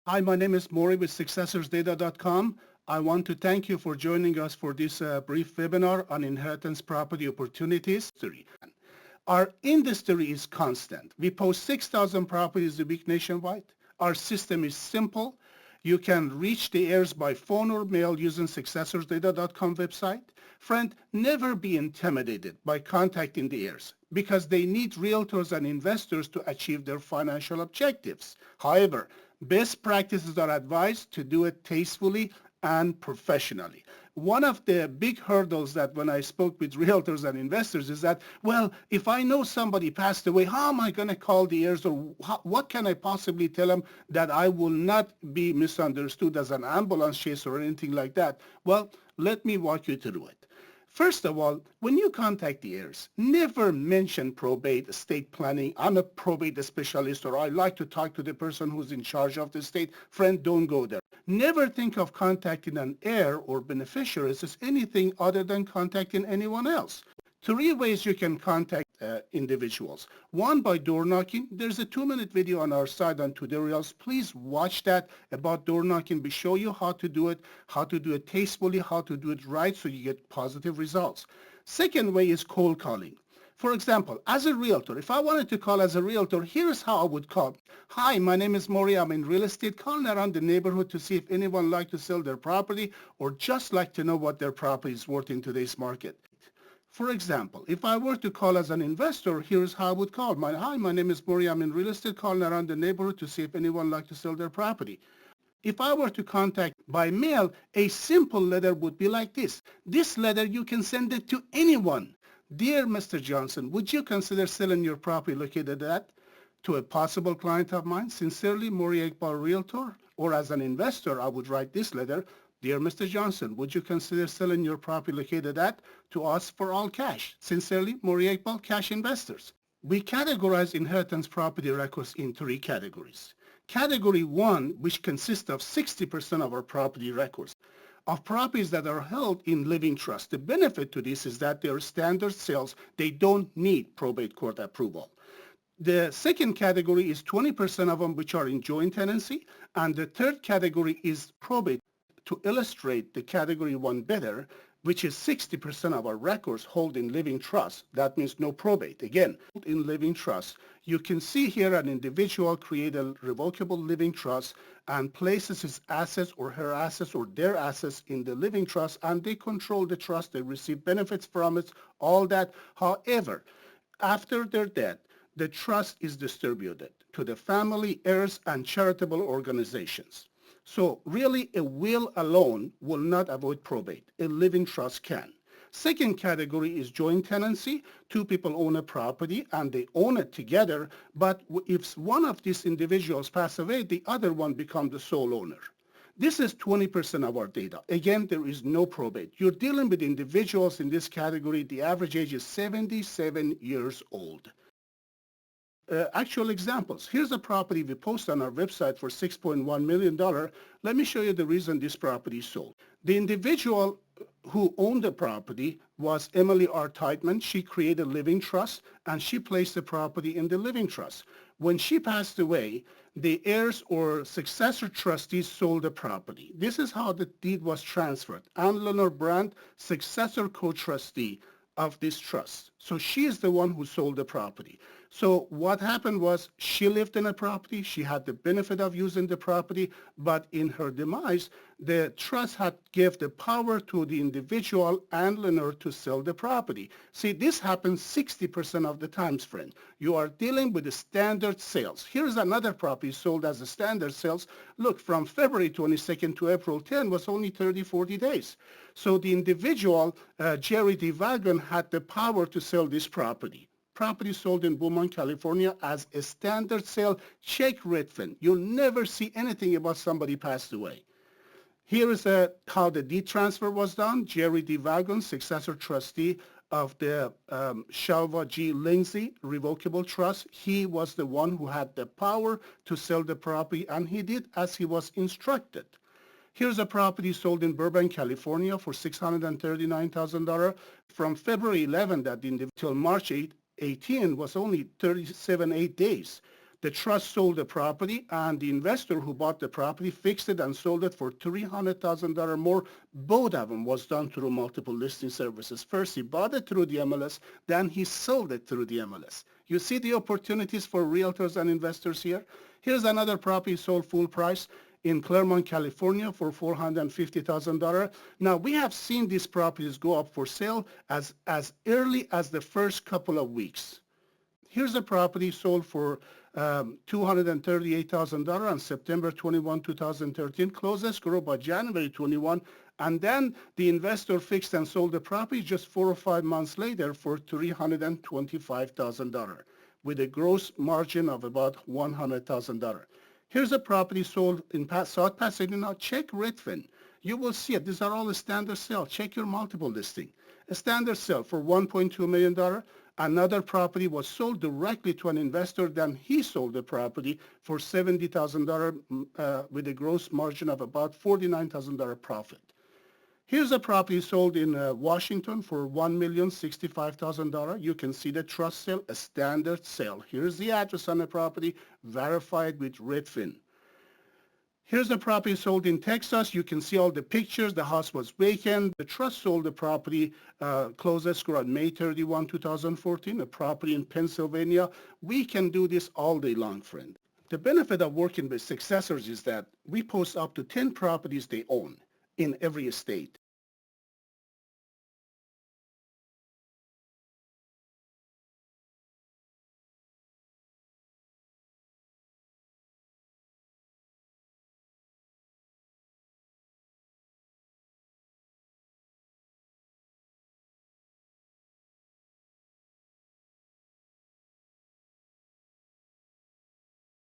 Hi, my name is Maury with SuccessorsData.com. I want to thank you for joining us for this brief webinar on inheritance property opportunities. Our industry is constant. We post 6,000 properties a week nationwide. Our system is simple. You can reach the heirs by phone or mail using SuccessorsData.com website. Friend, never be intimidated by contacting the heirs because they need realtors and investors to achieve their financial objectives. However, best practices are advised to do it tastefully and professionally. One of the big hurdles that when I spoke with realtors and investors is that, well, if I know somebody passed away, how am I going to call the heirs, or what can I possibly tell them that I will not be misunderstood as an ambulance chaser or anything like that? Well, let me walk you through it. First of all, when you contact the heirs, never mention probate, estate planning. I'm a probate specialist, or I like to talk to the person who's in charge of the estate. Friend, don't go there. Never think of contacting an heir or beneficiary as anything other than contacting anyone else. Three ways you can contact individuals. One, by door knocking. There's a 2-minute video on our site on tutorials. Please watch that about door knocking. We show you how to do it tastefully, how to do it right so you get positive results. Second way is cold calling. For example, as a realtor, if I wanted to call as a realtor, here's how I would call. Hi, my name is Maury. I'm in real estate, calling around the neighborhood to see if anyone like to sell their property or just like to know what their property is worth in today's market. For example, if I were to call as an investor, here's how I would call. Hi, my name is Maury. I'm in real estate, calling around the neighborhood to see if anyone like to sell their property. If I were to contact by mail, a simple letter would be like this. This letter, you can send it to anyone. Dear Mr. Johnson, would you consider selling your property located at? To a possible client of mine, sincerely, Maury Iqbal, Realtor. Or as an investor, I would write this letter. Dear Mr. Johnson, would you consider selling your property located at? To us for all cash. Sincerely, Maury Iqbal, Cash Investors. We categorize inheritance property records in 3 categories. Category 1, which consists of 60% of our property records, of properties that are held in living trust. The benefit to this is that they are standard sales. They don't need probate court approval. The second category is 20% of them which are in joint tenancy, and the third category is probate. To illustrate the category 1 better, which is 60% of our records hold in living trust. That means no probate. Again, in living trust, you can see here an individual create a revocable living trust and places his assets or her assets or their assets in the living trust, and they control the trust. They receive benefits from it, all that. However, after their death, the trust is distributed to the family, heirs, and charitable organizations. So really, a will alone will not avoid probate. A living trust can. Second category is joint tenancy. 2 people own a property and they own it together, but if one of these individuals pass away, the other one becomes the sole owner. This is 20% of our data. Again, there is no probate. You're dealing with individuals in this category. The average age is 77 years old. Actual examples. Here's a property we post on our website for $6.1 million. Let me show you the reason this property is sold. The individual who owned the property was Emily R. Titeman. She created a living trust and she placed the property in the living trust. When she passed away, the heirs or successor trustees sold the property. This is how the deed was transferred. Ann Lenore Brandt, successor co-trustee of this trust. So she is the one who sold the property. So what happened was she lived in a property, she had the benefit of using the property, but in her demise, the trust had given the power to the individual and Lenore to sell the property. See, this happens 60% of the times, friend. You are dealing with the standard sales. Here's another property sold as a standard sales. Look, from February 22nd to April 10 was only 30, 40 days. So the individual, Jerry D. Wagon, had the power to sell this property. Property sold in Beaumont, California as a standard sale. Check Redfin. You'll never see anything about somebody passed away. Here is how the deed transfer was done. Jerry D. Wagon, successor trustee of the Shalva G. Lindsay Revocable Trust. He was the one who had the power to sell the property, and he did as he was instructed. Here's a property sold in Burbank, California for $639,000. From February 11 that until March 18 was only 8 days. The trust sold the property, and the investor who bought the property fixed it and sold it for $300,000 more. Both of them was done through multiple listing services. First, he bought it through the MLS, then he sold it through the MLS. You see the opportunities for realtors and investors here? Here's another property sold full price in Claremont, California for $450,000. Now, we have seen these properties go up for sale as early as the first couple of weeks. Here's a property sold for $238,000 on September 21, 2013. Closed escrow by January 21. And then the investor fixed and sold the property just 4 or 5 months later for $325,000 with a gross margin of about $100,000. Here's a property sold in South Pasadena. Check Redfin. You will see it. These are all a standard sale. Check your multiple listing. A standard sale for $1.2 million. Another property was sold directly to an investor. Then he sold the property for $70,000 with a gross margin of about $49,000 profit. Here's a property sold in Washington for $1,065,000. You can see the trust sale, a standard sale. Here's the address on the property, verified with Redfin. Here's the property sold in Texas. You can see all the pictures. The house was vacant. The trust sold the property, closed escrow on May 31, 2014, a property in Pennsylvania. We can do this all day long, friend. The benefit of working with Successors is that we post up to 10 properties they own in every state.